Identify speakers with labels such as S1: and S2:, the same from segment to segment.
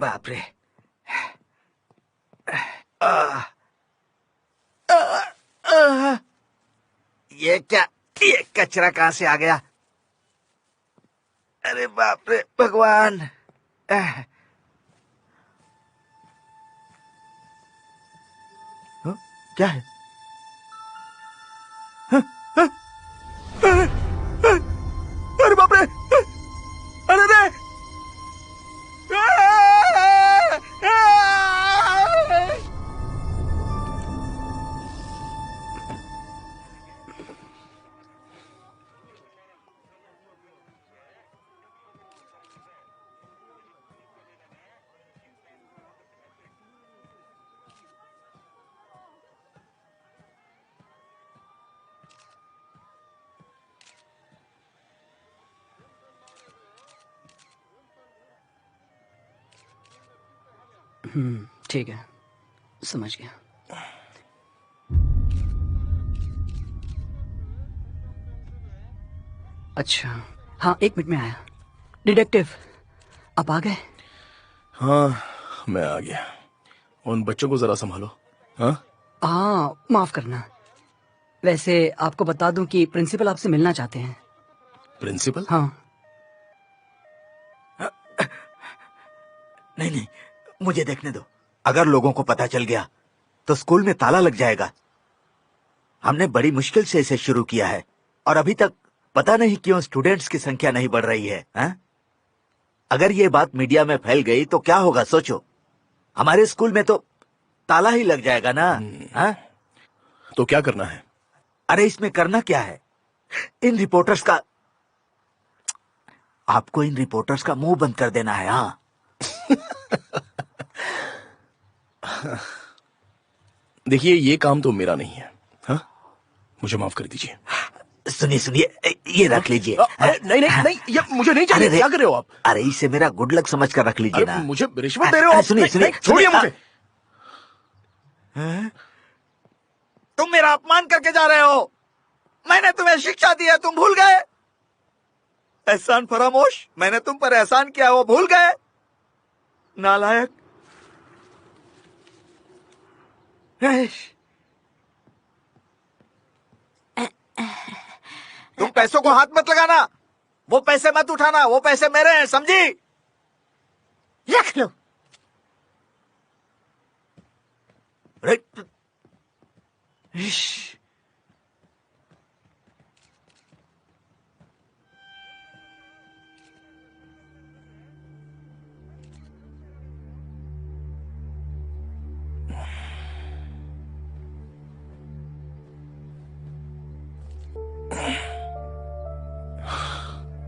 S1: बाप रे। ये क्या, ये कचरा कहाँ से आ गया? अरे बाप रे भगवान। क्या है? अरे बाप रे, अरे रे।
S2: ठीक है, समझ गया। अच्छा, हाँ 1 मिनट में आया। डिटेक्टिव, आप आ गए?
S3: हाँ, मैं आ गया। उन बच्चों को जरा संभालो।
S2: हाँ, माफ करना। वैसे आपको बता दूं कि प्रिंसिपल आपसे मिलना चाहते हैं।
S3: प्रिंसिपल?
S2: हाँ।
S1: नहीं नहीं, मुझे देखने दो। अगर लोगों को पता चल गया तो स्कूल में ताला लग जाएगा। हमने बड़ी मुश्किल से इसे शुरू किया है और अभी तक पता नहीं क्यों स्टूडेंट्स की संख्या नहीं बढ़ रही है, हा? अगर ये बात मीडिया में फैल गई तो क्या होगा सोचो। हमारे स्कूल में तो ताला ही लग जाएगा ना। हा?
S3: तो क्या करना है?
S1: अरे इसमें करना क्या है, इन रिपोर्टर्स का, आपको इन रिपोर्टर्स का मुंह बंद कर देना है। हाँ
S3: देखिए, ये काम तो मेरा नहीं है। हाँ, मुझे माफ कर दीजिए।
S1: सुनिए सुनिए, ये रख लीजिए।
S3: नहीं नहीं नहीं, ये मुझे नहीं चाहिए। क्या कर रहे हो आप?
S1: अरे इसे मेरा गुड लक समझ कर रख लीजिए ना।
S3: मुझे रिश्वत दे रहे हो आप?
S1: सुनिए सुनिए,
S3: छोड़िए मुझे।
S1: तुम मेरा अपमान करके जा रहे हो। मैंने तुम्हें शिक्षा दी है, तुम भूल गए? एहसान फरामोश, मैंने तुम पर एहसान किया, वो भूल गए? नालायक। तुम पैसों को हाथ मत लगाना, वो पैसे मत उठाना, वो पैसे मेरे हैं, समझी?
S4: रख लो।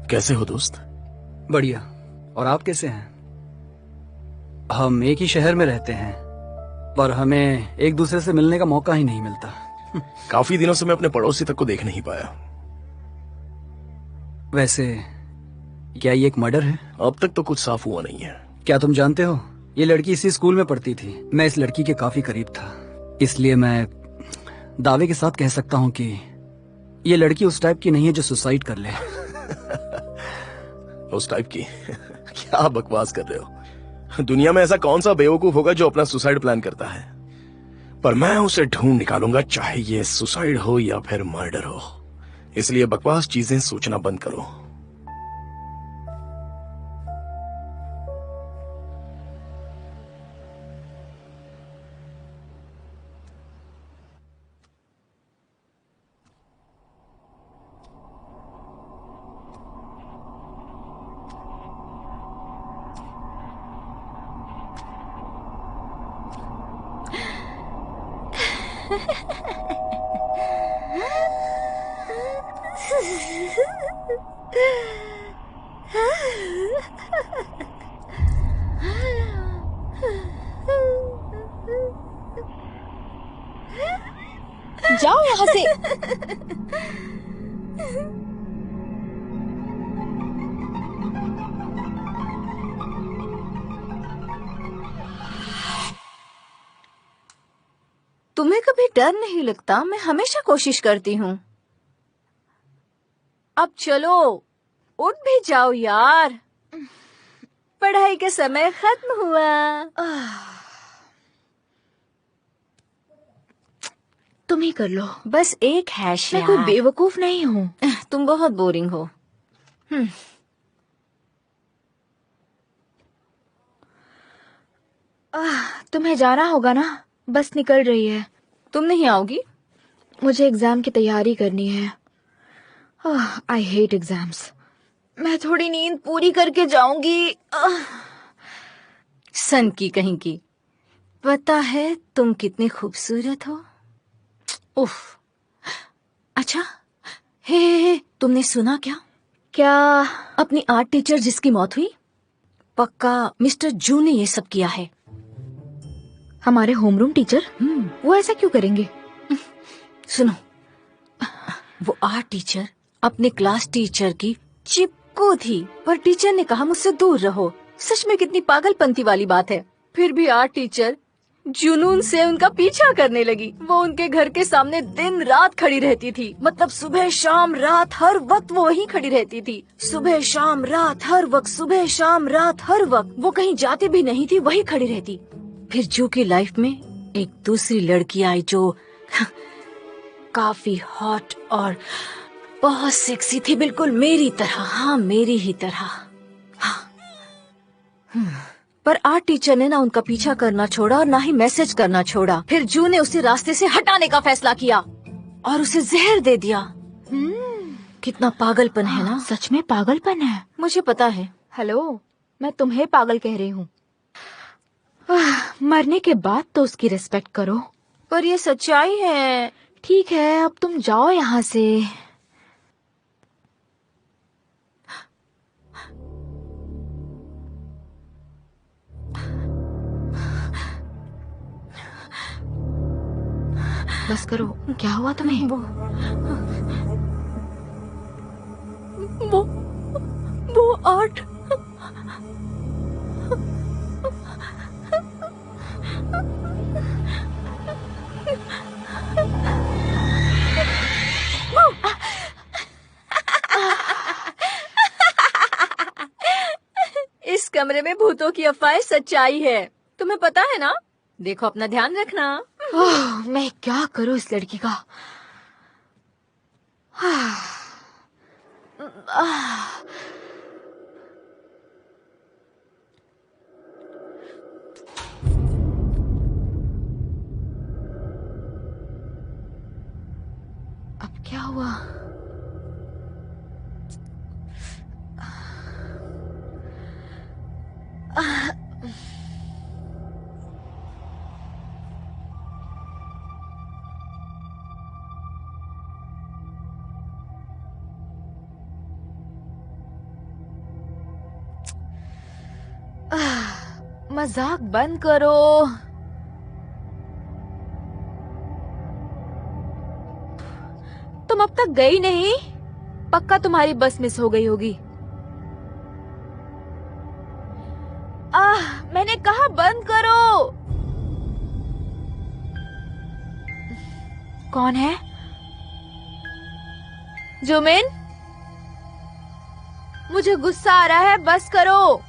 S3: कैसे हो दोस्त?
S2: बढ़िया। और आप कैसे हैं? हम एक ही शहर में रहते हैं पर हमें एक दूसरे से मिलने का मौका ही नहीं मिलता।
S3: काफी दिनों से मैं अपने पड़ोसी तक को देख नहीं पाया।
S2: वैसे क्या ये एक मर्डर है?
S3: अब तक तो कुछ साफ हुआ नहीं है।
S2: क्या तुम जानते हो, ये लड़की इसी स्कूल में पढ़ती थी। मैं इस लड़की के काफी करीब था, इसलिए मैं दावे के साथ कह सकता हूँ कि ये लड़की उस टाइप की नहीं है जो सुसाइड कर ले।
S3: उस टाइप की? क्या बकवास कर रहे हो? दुनिया में ऐसा कौन सा बेवकूफ होगा जो अपना सुसाइड प्लान करता है? पर मैं उसे ढूंढ निकालूंगा, चाहे ये सुसाइड हो या फिर मर्डर हो। इसलिए बकवास चीजें सोचना बंद करो।
S5: जाओ यहाँ से।
S6: तुम्हें कभी डर नहीं लगता? मैं हमेशा कोशिश करती हूँ। अब चलो, उठ भी जाओ यार, पढ़ाई का समय खत्म हुआ।
S5: तुम ही कर लो।
S6: बस एक हैश
S5: मैं कोई बेवकूफ नहीं हूँ।
S6: तुम बहुत बोरिंग हो।
S5: तुम्हें जाना होगा ना, बस निकल रही है।
S6: तुम नहीं आओगी?
S5: मुझे एग्जाम की तैयारी करनी है। I hate exams. मैं थोड़ी नींद पूरी करके जाऊंगी।
S6: सन की कहीं की। पता है तुम कितनी खूबसूरत हो। उफ। अच्छा, हे, तुमने सुना क्या?
S5: क्या?
S6: अपनी आर्ट टीचर जिसकी मौत हुई, पक्का मिस्टर जू ने ये सब किया है।
S5: हमारे होमरूम टीचर? वो ऐसा क्यों करेंगे?
S6: सुनो, वो आर्ट टीचर अपने क्लास टीचर की चिपको थी, पर टीचर ने कहा मुझसे दूर रहो। सच में कितनी पागलपंती वाली बात है। फिर भी आर्ट टीचर जुनून से उनका पीछा करने लगी। वो उनके घर के सामने दिन रात खड़ी रहती थी। मतलब सुबह शाम रात हर वक्त वो वहीं खड़ी रहती थी। सुबह शाम रात हर वक्त, सुबह शाम रात हर वक्त। वो कहीं जाती भी नहीं थी, वहीं खड़ी रहती। फिर जू की लाइफ में एक दूसरी लड़की आई जो काफी हॉट और बहुत सेक्सी थी, बिल्कुल मेरी तरह। हाँ, मेरी ही तरह। हाँ। पर आर्ट टीचर ने ना उनका पीछा करना छोड़ा और ना ही मैसेज करना छोड़ा। फिर जू ने उसे रास्ते से हटाने का फैसला किया और उसे जहर दे दिया। कितना पागलपन है ना?
S5: सच में पागलपन है।
S6: मुझे पता है।
S5: हेलो, मैं तुम्हें पागल कह रही हूँ। मरने के बाद तो उसकी रिस्पेक्ट करो।
S6: पर ये सच्चाई है।
S5: ठीक है, अब तुम जाओ यहाँ से। बस करो। क्या हुआ तुम्हें?
S6: वो आर्ट। इस कमरे में भूतों की अफवाह सच्चाई है, तुम्हें पता है ना? देखो, अपना ध्यान रखना।
S5: मैं क्या करूं इस लड़की का? अब क्या हुआ? मजाक बंद करो। तुम अब तक गई नहीं? पक्का तुम्हारी बस मिस हो गई होगी। मैंने कहा बंद करो। कौन है? जुमिन, मुझे गुस्सा आ रहा है, बस करो।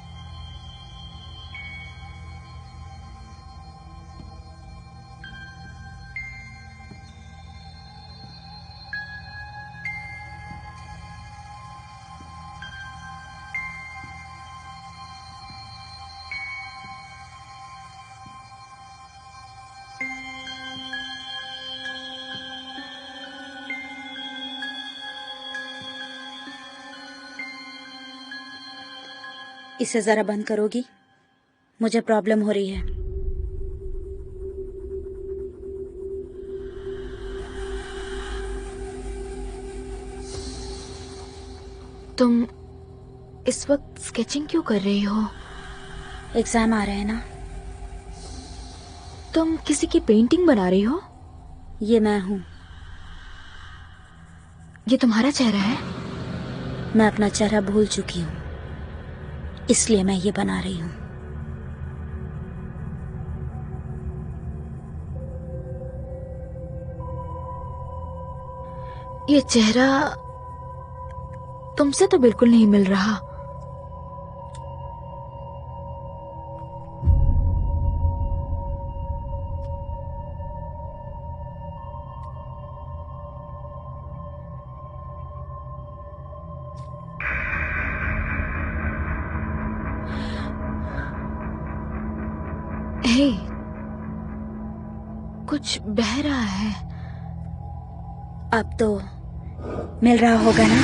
S4: इसे जरा बंद करोगी? मुझे प्रॉब्लम हो रही है।
S5: तुम इस वक्त स्केचिंग क्यों कर रही हो?
S4: एग्जाम आ रहे हैं ना।
S5: तुम किसी की पेंटिंग बना रही हो?
S4: ये मैं हूँ।
S5: ये तुम्हारा चेहरा है?
S4: मैं अपना चेहरा भूल चुकी हूँ, इसलिए मैं ये बना रही हूँ।
S5: ये चेहरा तुमसे तो बिल्कुल नहीं मिल रहा। हे, कुछ बह रहा है।
S4: अब तो मिल रहा होगा ना?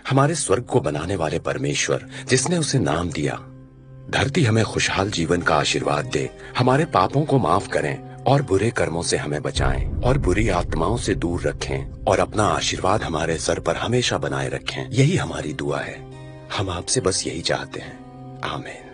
S7: हमारे स्वर्ग को बनाने वाले परमेश्वर, जिसने उसे नाम दिया, धरती हमें खुशहाल जीवन का आशीर्वाद दे, हमारे पापों को माफ करें और बुरे कर्मों से हमें बचाएं और बुरी आत्माओं से दूर रखें और अपना आशीर्वाद हमारे सर पर हमेशा बनाए रखें। यही हमारी दुआ है। हम आपसे बस यही चाहते हैं। आमीन।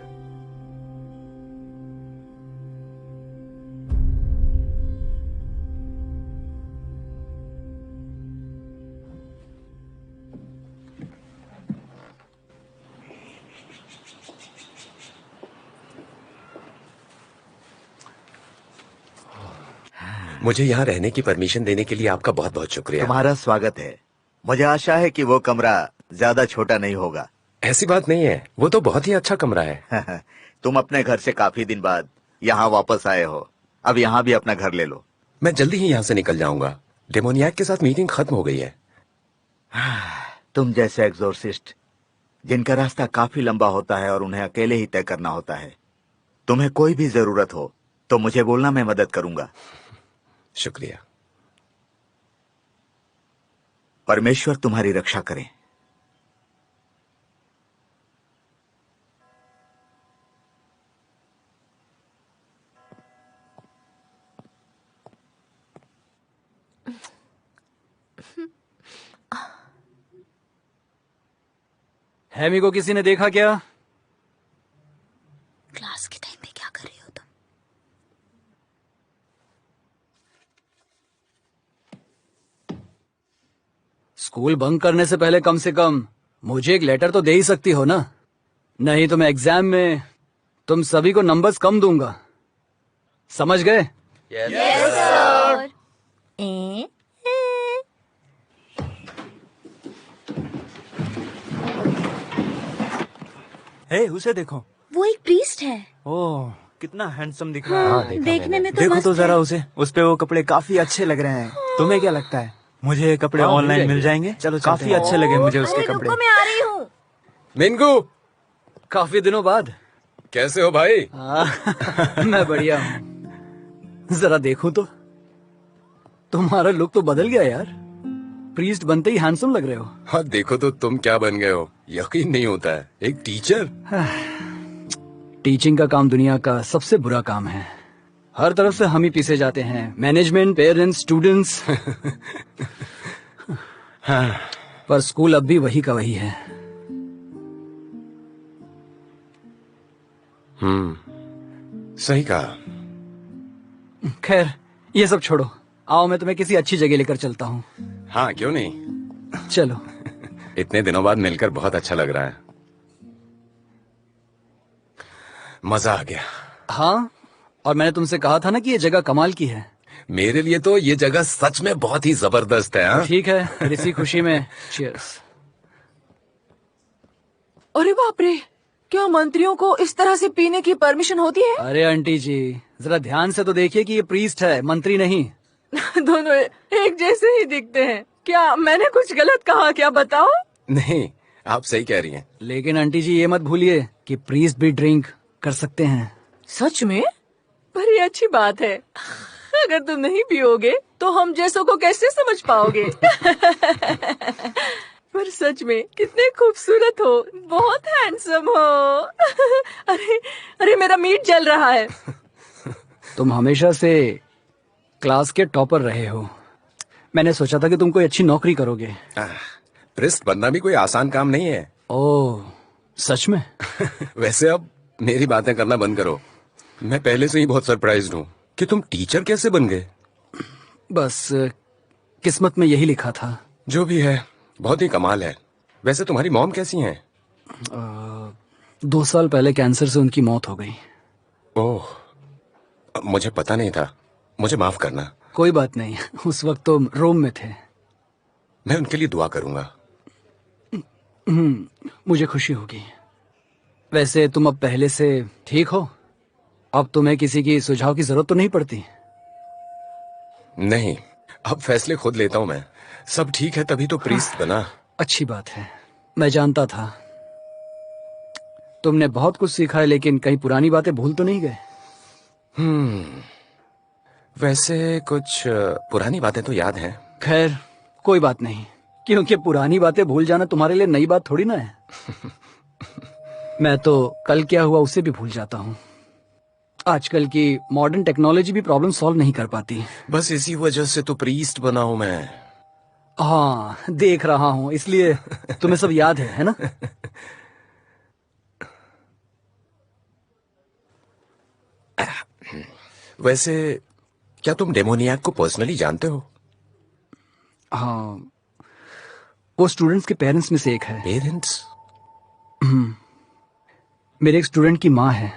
S7: मुझे यहाँ रहने की परमिशन देने के लिए आपका बहुत बहुत शुक्रिया।
S1: तुम्हारा स्वागत है। मुझे आशा है कि वो कमरा ज्यादा छोटा नहीं होगा।
S7: ऐसी बात नहीं है, वो तो बहुत ही अच्छा कमरा है।
S1: तुम अपने घर से काफी दिन बाद यहाँ वापस आए हो, अब यहाँ भी अपना घर ले लो।
S7: मैं जल्दी ही यहाँ से निकल जाऊंगा। डेमोनियाक के साथ मीटिंग खत्म हो गई है।
S1: तुम जैसे एग्जोर्सिस्ट जिनका रास्ता काफी लंबा होता है और उन्हें अकेले ही तय करना होता है, तुम्हें कोई भी जरूरत हो तो मुझे बोलना, मैं मदद करूंगा।
S7: शुक्रिया।
S1: परमेश्वर तुम्हारी रक्षा करें।
S2: हैमी को किसी ने देखा क्या?
S4: क्लास के टाइम में क्या कर रही हो तुम?
S2: स्कूल बंक करने से पहले कम से कम मुझे एक लेटर तो दे ही सकती हो ना, नहीं तो मैं एग्जाम में तुम सभी को नंबर्स कम दूंगा। समझ गए?
S8: हे, उसे देखो।
S4: वो एक प्रीस्ट है।
S8: ओह, कितना हैंडसम दिख रहा है।
S4: देखने में तो
S8: देखो
S4: मस्त
S8: तो जरा
S4: है।
S8: उसे, उस पे वो कपड़े काफी अच्छे लग रहे हैं। तुम्हें क्या लगता है, मुझे ये कपड़े ऑनलाइन मिल जाएंगे? चलो, काफी अच्छे लगे मुझे उसके
S4: अरे
S8: कपड़े।
S4: रुको, मैं आ रही हूँ।
S7: मिंगू,
S2: काफी दिनों बाद।
S7: कैसे हो भाई?
S2: मैं बढ़िया हूँ। जरा देखूं तो, तुम्हारा लुक तो बदल गया यार। प्रीस्ट बनते ही हैंडसम लग रहे हो।
S7: हाँ, देखो तो तुम क्या बन गए हो। यकीन नहीं होता है, एक टीचर।
S2: टीचिंग का काम दुनिया का सबसे बुरा काम है। हर तरफ से हम ही पीछे जाते हैं, मैनेजमेंट, पेरेंट्स, स्टूडेंट्स। पर स्कूल अब भी वही का वही है।
S7: सही कहा।
S2: खैर, ये सब छोड़ो, आओ मैं तुम्हें किसी अच्छी जगह लेकर चलता हूँ।
S7: हाँ, क्यों नहीं।
S2: चलो।
S7: इतने दिनों बाद मिलकर बहुत अच्छा लग रहा है। मजा आ गया।
S2: हाँ, और मैंने तुमसे कहा था ना कि ये जगह कमाल की है।
S7: मेरे लिए तो ये जगह सच में बहुत ही जबरदस्त है। हाँ?
S2: ठीक है, फिर इसी खुशी में चीयर्स।
S6: अरे बाप रे, क्या मंत्रियों को इस तरह से पीने की परमिशन होती है?
S2: अरे आंटी जी, जरा ध्यान से तो देखिए कि ये प्रीस्ट है, मंत्री नहीं।
S6: दोनों एक जैसे ही दिखते हैं। क्या मैंने कुछ गलत कहा क्या, बताओ?
S7: नहीं, आप सही कह रही हैं।
S2: लेकिन आंटी जी ये मत भूलिए कि प्रीस्ट भी ड्रिंक कर सकते हैं।
S6: सच में? पर ये अच्छी बात है। अगर तुम नहीं पियोगे तो हम जैसों को कैसे समझ पाओगे? पर सच में कितने खूबसूरत हो, बहुत हैंडसम हो। अरे अरे मेरा मीट जल रहा है।
S2: तुम हमेशा से क्लास के टॉपर रहे हो। मैंने सोचा था कि तुम कोई अच्छी नौकरी करोगे।
S7: प्रिस्ट बनना भी कोई आसान काम नहीं है।
S2: ओह, सच में?
S7: वैसे अब मेरी बातें करना बंद करो। मैं पहले से ही बहुत सरप्राइज्ड हूँ कि तुम टीचर कैसे बन गए।
S2: बस किस्मत में यही लिखा था।
S7: जो भी है, बहुत ही कमाल है। वैसे तुम्हारी मॉम कैसी हैं?
S2: 2 साल पहले कैंसर से उनकी मौत हो गई।
S7: ओह, मुझे पता नहीं था। मुझे माफ करना।
S2: कोई बात नहीं, उस वक्त तो रोम में थे।
S7: मैं उनके लिए दुआ करूंगा।
S2: मुझे खुशी होगी। वैसे तुम अब पहले से ठीक हो? अब तुम्हें किसी की सुझाव की जरूरत तो नहीं पड़ती?
S7: नहीं, अब फैसले खुद लेता हूँ मैं। सब ठीक है तभी तो प्रीस्ट बना।
S2: अच्छी बात है। मैं जानता था तुमने बहुत कुछ सीखा है, लेकिन कहीं पुरानी बातें भूल तो नहीं गए?
S7: वैसे कुछ पुरानी बातें तो याद हैं।
S2: खैर कोई बात नहीं, क्योंकि पुरानी बातें भूल जाना तुम्हारे लिए नई बात थोड़ी ना है। मैं तो कल क्या हुआ उसे भी भूल जाता हूँ। आजकल की मॉडर्न टेक्नोलॉजी भी प्रॉब्लम सॉल्व नहीं कर पाती।
S7: बस इसी वजह से तो प्रीस्ट बना हूं मैं।
S2: हाँ, देख रहा हूँ, इसलिए तुम्हें सब याद है ना?
S7: वैसे क्या तुम डेमोनियाक को पर्सनली जानते हो?
S2: हाँ, वो स्टूडेंट्स के पेरेंट्स में से एक है।
S7: पेरेंट्स?
S2: मेरे एक स्टूडेंट की माँ है।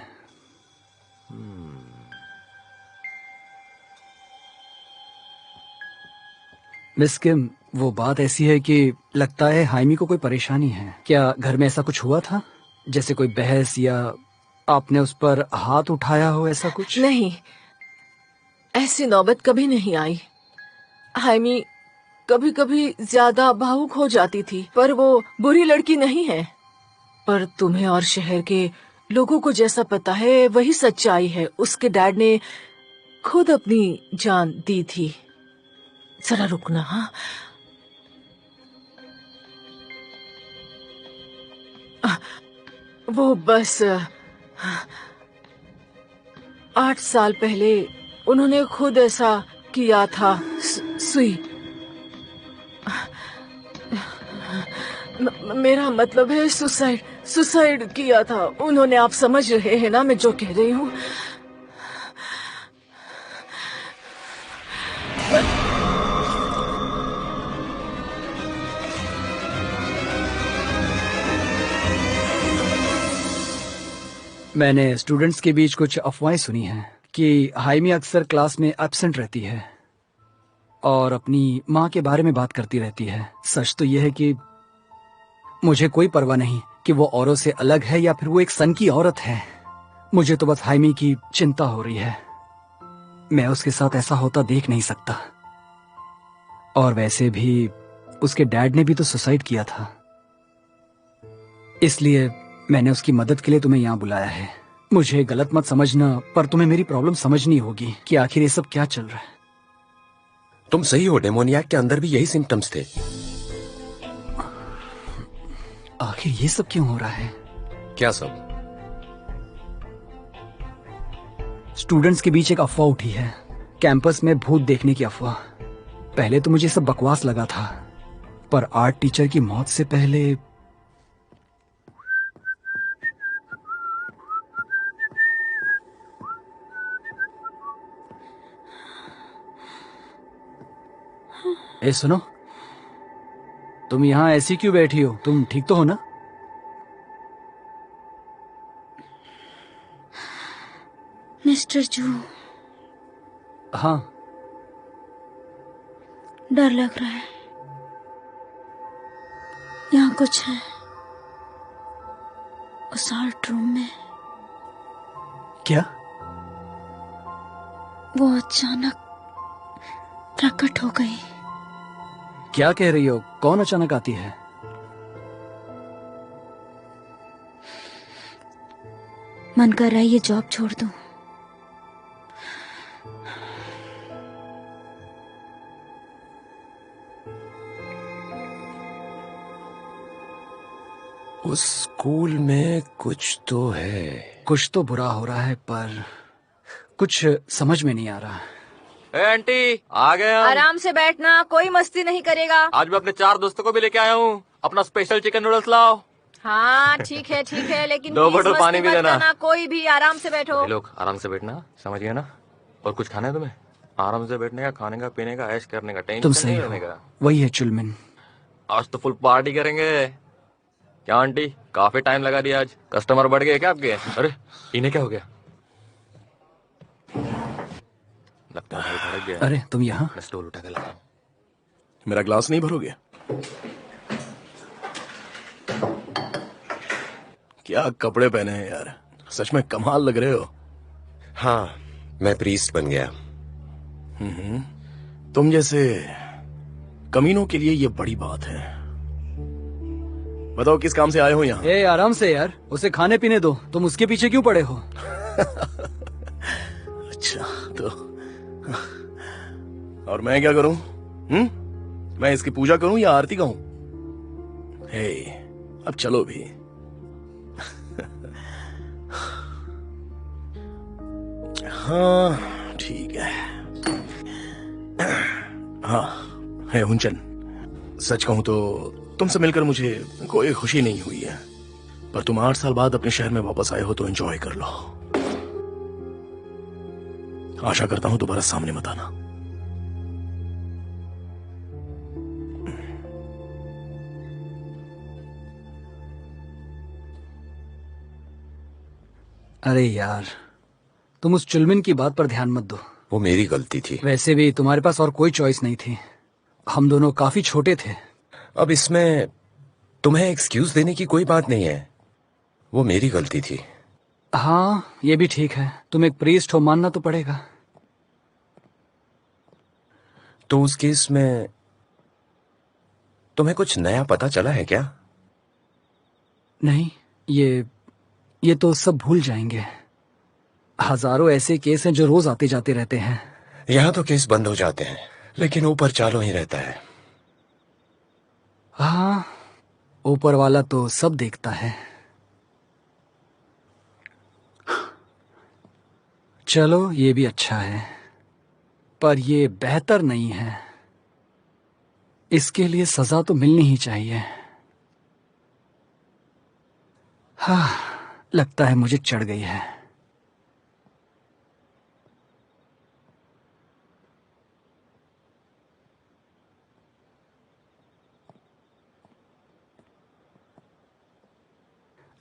S2: मिस किम, वो बात ऐसी है कि लगता है हाइमी को कोई परेशानी है। क्या घर में ऐसा कुछ हुआ था, जैसे कोई बहस या आपने उस पर हाथ उठाया हो, ऐसा कुछ?
S6: नहीं, ऐसी नौबत कभी नहीं आई। हाइमी कभी कभी ज्यादा भावुक हो जाती थी, पर वो बुरी लड़की नहीं है। पर तुम्हें और शहर के लोगों को जैसा पता है वही सच्चाई है। उसके डैड ने खुद अपनी जान दी थी। जरा रुकना। हाँ, वो बस 8 साल पहले उन्होंने खुद ऐसा किया था। सुई, मेरा मतलब है सुसाइड किया था उन्होंने। आप समझ रहे हैं ना मैं जो कह रही हूँ?
S2: मैंने स्टूडेंट्स के बीच कुछ अफवाहें सुनी हैं कि हाइमी अक्सर क्लास में एब्सेंट रहती है और अपनी माँ के बारे में बात करती रहती है। सच तो यह है कि मुझे कोई परवाह नहीं कि वो औरों से अलग है या फिर वो एक सन की औरत है। मुझे तो बस हाइमी की चिंता हो रही है। मैं उसके साथ ऐसा होता देख नहीं सकता। और वैसे भी उसके डैड ने भी तो सुसाइड किया था, इसलिए मैंने उसकी मदद के लिए तुम्हें यहाँ बुलाया है। मुझे गलत मत समझना, पर तुम्हें मेरी प्रॉब्लम समझनी होगी कि आखिर ये सब क्या चल रहा है।
S7: तुम सही हो, डेमोनियाक के अंदर भी यही सिम्टम्स थे।
S2: आखिर ये सब क्यों हो रहा है?
S7: क्या सब?
S2: स्टूडेंट्स के बीच एक अफवाह उठी है, कैंपस में भूत देखने की अफवाह। पहले तो मुझे सब बकवास लगा था, पर आर्ट टीचर की मौत से पहले ए सुनो, तुम यहाँ ऐसी क्यों बैठी हो? तुम ठीक तो हो ना?
S4: मिस्टर जू,
S2: हाँ।
S4: डर लग रहा है। यहाँ कुछ है उस आर्ट रूम में।
S2: क्या?
S4: वो अचानक प्रकट हो गई।
S2: क्या कह रही हो? कौन अचानक आती है?
S4: मन कर रहा है ये जॉब छोड़ दूं।
S7: उस स्कूल में कुछ तो है।
S2: कुछ तो बुरा हो रहा है पर कुछ समझ में नहीं आ रहा।
S9: ए आंटी, आ गए हम।
S6: आराम से बैठना, कोई मस्ती नहीं करेगा।
S9: आज मैं अपने 4 दोस्तों को भी लेके आया हूँ। अपना स्पेशल चिकन नूडल्स लाओ।
S6: हाँ ठीक है, लेकिन
S9: 2
S6: प्लीज
S9: बोतल
S6: मस्ती
S9: पानी भी
S6: मत
S9: देना।
S6: करना, कोई भी आराम से बैठो।
S9: ये लोग आराम से बैठना, समझिए ना। और कुछ खाना है तुम्हें? आराम से बैठने का, खाने का, पीने का, ऐश करने का,
S2: तुम
S9: टेंशन
S2: सही
S9: नहीं
S2: हो,
S9: लेने का।
S2: वही है चुलमिन।
S9: आज तो फुल पार्टी करेंगे। क्या आंटी, काफी टाइम लगा दिया आज। कस्टमर बढ़ गए क्या आपके? अरे इन्हें क्या हो गया? लगता है भड़क गया।
S2: अरे तुम यहाँ?
S9: मैं स्टूल उठा के लाता हूँ।
S3: मेरा ग्लास नहीं भरोगे? क्या कपड़े पहने हैं यार, सच में कमाल लग रहे हो।
S7: हाँ, मैं प्रीस्ट बन गया।
S3: तुम जैसे कमीनों के लिए ये बड़ी बात है। बताओ किस काम से आए हो यहाँ?
S2: ए आराम से यार, उसे खाने पीने दो। तुम उसके पीछे क्यों पड़े हो?
S3: अच्छा तो और मैं क्या करूं? मैं इसकी पूजा करूं या आरती गाऊं? हे, अब चलो भी। हाँ ठीक है। हाँ है हुंचन, सच कहूं तो तुमसे मिलकर मुझे कोई खुशी नहीं हुई है, पर तुम 8 साल बाद अपने शहर में वापस आए हो तो एंजॉय कर लो। आशा करता हूं दोबारा सामने मत आना।
S2: अरे यार, तुम उस चुलमिन की बात पर ध्यान मत दो।
S7: वो मेरी गलती थी।
S2: वैसे भी तुम्हारे पास और कोई चॉइस नहीं थी। हम दोनों काफी छोटे थे।
S7: अब इसमें तुम्हें एक्सक्यूज देने की कोई बात नहीं है। वो मेरी गलती थी।
S2: हाँ ये भी ठीक है, तुम एक प्रीस्ट हो, मानना तो पड़ेगा।
S7: तो उस केस में तुम्हें कुछ नया पता चला है क्या?
S2: नहीं, ये तो सब भूल जाएंगे। हजारों ऐसे केस हैं जो रोज आते जाते रहते हैं।
S7: यहाँ तो केस बंद हो जाते हैं, लेकिन ऊपर चालू ही रहता है।
S2: हाँ, ऊपर वाला तो सब देखता है। चलो ये भी अच्छा है, पर ये बेहतर नहीं है। इसके लिए सजा तो मिलनी ही चाहिए। हाँ, लगता है मुझे चढ़ गई है।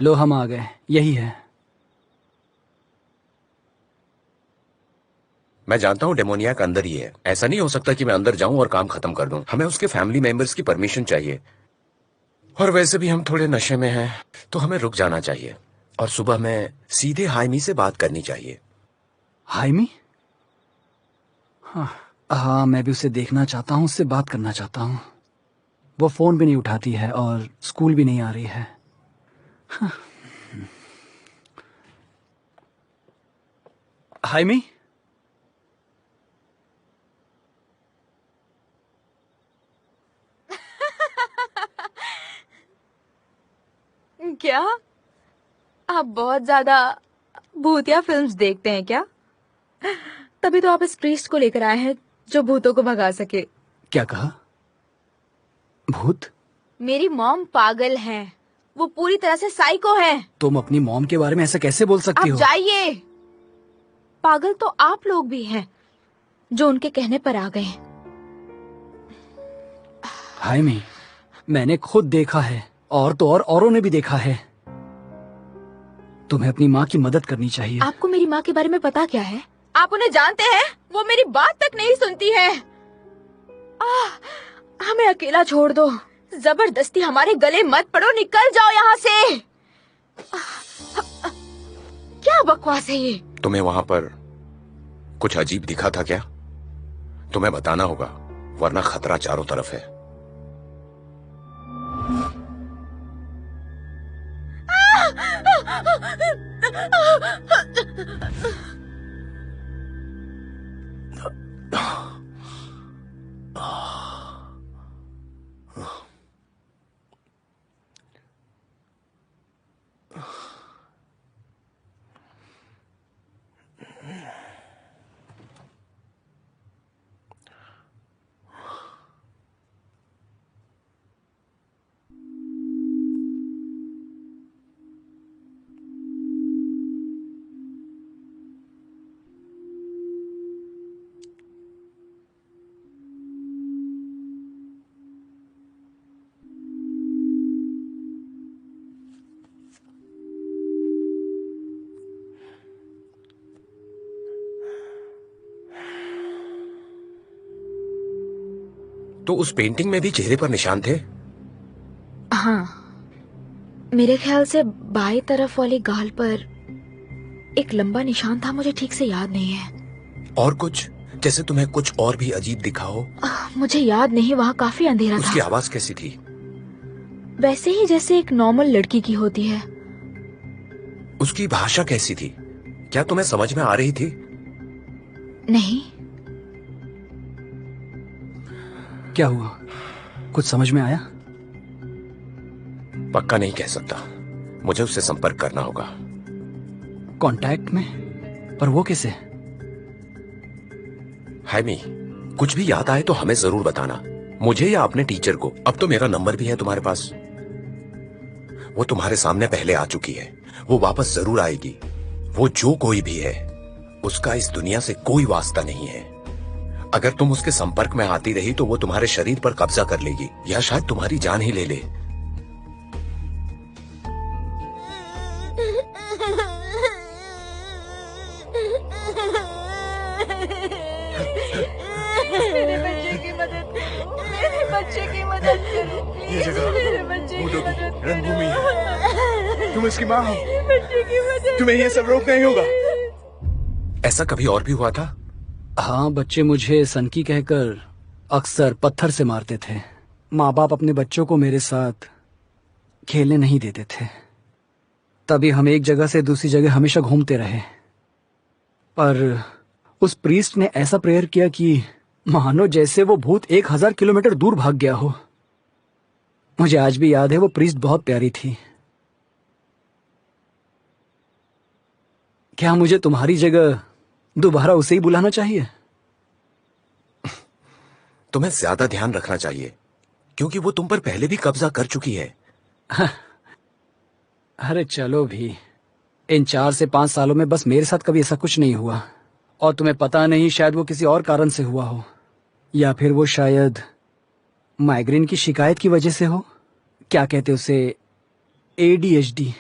S2: लो हम आ गए, यही है।
S7: मैं जानता हूँ डेमोनियाक अंदर ही है। ऐसा नहीं हो सकता कि मैं अंदर जाऊं और काम खत्म कर दूं। हमें उसके फैमिली मेंबर्स की परमिशन चाहिए, और वैसे भी हम थोड़े नशे में हैं, तो हमें रुक जाना चाहिए और सुबह में सीधे हाइमी से बात करनी चाहिए।
S2: हाइमी? हाँ, मैं भी उसे देखना चाहता हूँ, उससे बात करना चाहता हूँ। वो फोन भी नहीं उठाती है और स्कूल भी नहीं आ रही है। हाइमी?
S5: क्या आप बहुत ज्यादा भूतिया फिल्म्स देखते हैं क्या? तभी तो आप इस प्रीस्ट को लेकर आए हैं जो भूतों को भगा सके।
S2: क्या कहा? भूत?
S5: मेरी मॉम पागल है, वो पूरी तरह से साइको है।
S2: तुम अपनी मॉम के बारे में ऐसा कैसे बोल सकती
S5: आप
S2: हो?
S5: जाइए। पागल तो आप लोग भी हैं जो उनके कहने पर आ गए।
S2: हाइमी, मैंने खुद देखा है, और तो और औरों ने भी देखा है। तुम्हें अपनी माँ की मदद करनी चाहिए।
S5: आपको मेरी माँ के बारे में पता क्या है? आप उन्हें जानते हैं? वो मेरी बात तक नहीं सुनती है। हमें अकेला छोड़ दो, जबरदस्ती हमारे गले मत पड़ो, निकल जाओ यहाँ से। क्या बकवास है ये?
S7: तुम्हें वहां पर कुछ अजीब दिखा था क्या? तुम्हें बताना होगा, वरना खतरा चारों तरफ है। तो उस पेंटिंग में भी चेहरे पर निशान थे?
S5: हाँ, मेरे ख्याल से बाएं तरफ वाली गाल पर एक लंबा निशान था, मुझे ठीक से याद नहीं है।
S7: और कुछ, जैसे तुम्हें कुछ और भी अजीब दिखा हो?
S5: मुझे याद नहीं, वहाँ काफी अंधेरा
S7: उसकी
S5: था।
S7: आवाज कैसी थी?
S5: वैसे ही जैसे एक नॉर्मल लड़की की होती है।
S7: उसकी भाषा कैसी थी? क्या तुम्हें समझ में आ रही थी?
S5: नहीं।
S2: क्या हुआ, कुछ समझ में आया?
S7: पक्का नहीं कह सकता, मुझे उससे संपर्क करना होगा।
S2: कांटेक्ट में? पर वो कैसे?
S7: हैमी, कुछ भी याद आए तो हमें जरूर बताना, मुझे या अपने टीचर को। अब तो मेरा नंबर भी है तुम्हारे पास। वो तुम्हारे सामने पहले आ चुकी है, वो वापस जरूर आएगी। वो जो कोई भी है, उसका इस दुनिया से कोई वास्ता नहीं है। अगर तुम उसके संपर्क में आती रही तो वो तुम्हारे शरीर पर कब्जा कर लेगी, या शायद तुम्हारी जान ही ले ले।
S5: मेरे बच्चे की मदद करो, मेरे बच्चे की मदद करो,
S3: ये जगह
S5: मेरे बच्चे की
S3: भूतों की
S5: मदद करो।
S3: रणभूमि है। तुम इसकी माँ हो,
S5: मेरे बच्चे की मदद
S3: तुम्हें ये सब रोकना ही होगा।
S7: ऐसा कभी और भी हुआ था?
S2: हाँ, बच्चे मुझे सनकी कहकर अक्सर पत्थर से मारते थे। माँ बाप अपने बच्चों को मेरे साथ खेलने नहीं देते थे, तभी हम एक जगह से दूसरी जगह हमेशा घूमते रहे। पर उस प्रीस्ट ने ऐसा प्रेयर किया कि मानो जैसे वो भूत 1000 किलोमीटर दूर भाग गया हो। मुझे आज भी याद है, वो प्रीस्ट बहुत प्यारी थी। क्या मुझे तुम्हारी जगह दोबारा उसे ही बुलाना चाहिए?
S7: तुम्हें ज्यादा ध्यान रखना चाहिए, क्योंकि वो तुम पर पहले भी कब्जा कर चुकी है।
S2: अरे चलो भी, इन 4 से 5 सालों में बस मेरे साथ कभी ऐसा कुछ नहीं हुआ। और तुम्हें पता नहीं, शायद वो किसी और कारण से हुआ हो, या फिर वो शायद माइग्रेन की शिकायत की वजह से हो। क्या कहते उसे, ADHD।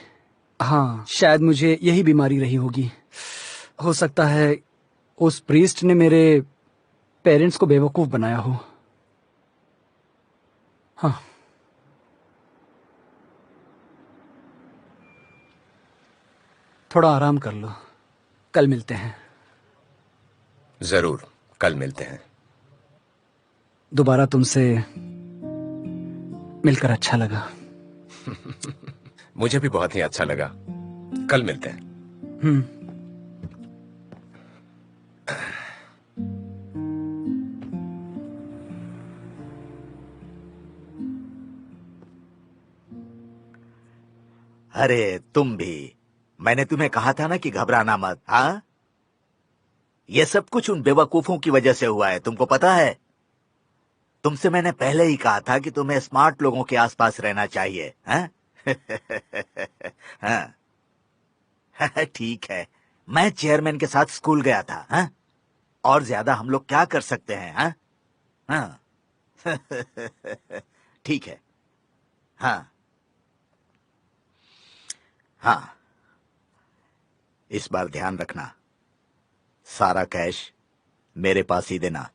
S2: हाँ, शायद मुझे यही बीमारी रही होगी। हो सकता है उस प्रीस्ट ने मेरे पेरेंट्स को बेवकूफ बनाया हो। हाँ, थोड़ा आराम कर लो, कल मिलते हैं।
S7: जरूर, कल मिलते हैं।
S2: दोबारा तुमसे मिलकर अच्छा लगा।
S7: मुझे भी बहुत ही अच्छा लगा। कल मिलते हैं।
S1: अरे तुम भी, मैंने तुम्हें कहा था ना कि घबराना मत। हाँ, ये सब कुछ उन बेवकूफों की वजह से हुआ है, तुमको पता है। तुमसे मैंने पहले ही कहा था कि तुम्हें स्मार्ट लोगों के आसपास रहना चाहिए। हाँ? हाँ, ठीक है, मैं चेयरमैन के साथ स्कूल गया था। हाँ? और ज्यादा हम लोग क्या कर सकते हैं? हाँ? हाँ। ठीक है। हाँ हाँ, इस बार ध्यान रखना, सारा कैश मेरे पास ही देना,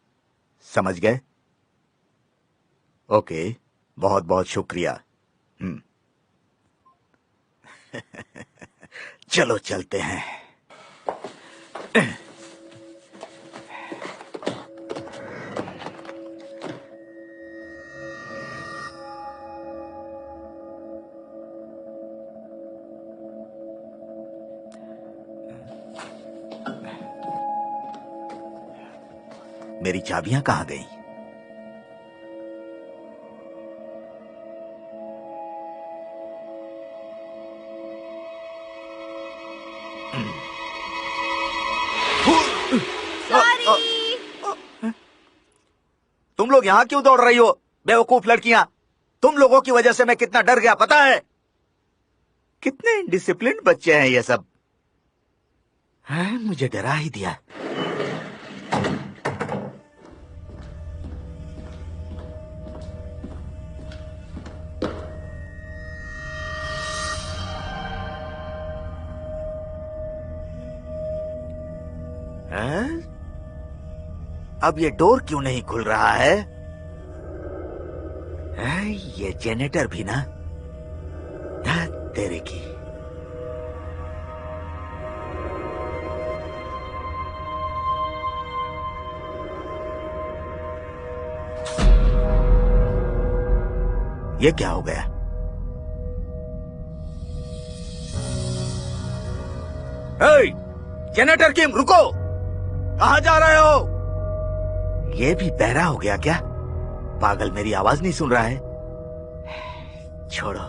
S1: समझ गए? ओके, बहुत बहुत शुक्रिया। चलो चलते हैं। मेरी चाबियां कहाँ गई? तुम लोग यहां क्यों दौड़ रही हो बेवकूफ लड़कियां? तुम लोगों की वजह से मैं कितना डर गया पता है? कितने इनडिसिप्लिन बच्चे हैं ये सब। है, मुझे डरा ही दिया। हैं? अब ये डोर क्यों नहीं खुल रहा है? ये जेनेटर भी ना तेरे की। ये क्या हो गया? जेनेटर किम रुको, कहां जा रहे हो? ये भी बहरा हो गया क्या? पागल मेरी आवाज नहीं सुन रहा है। छोड़ो।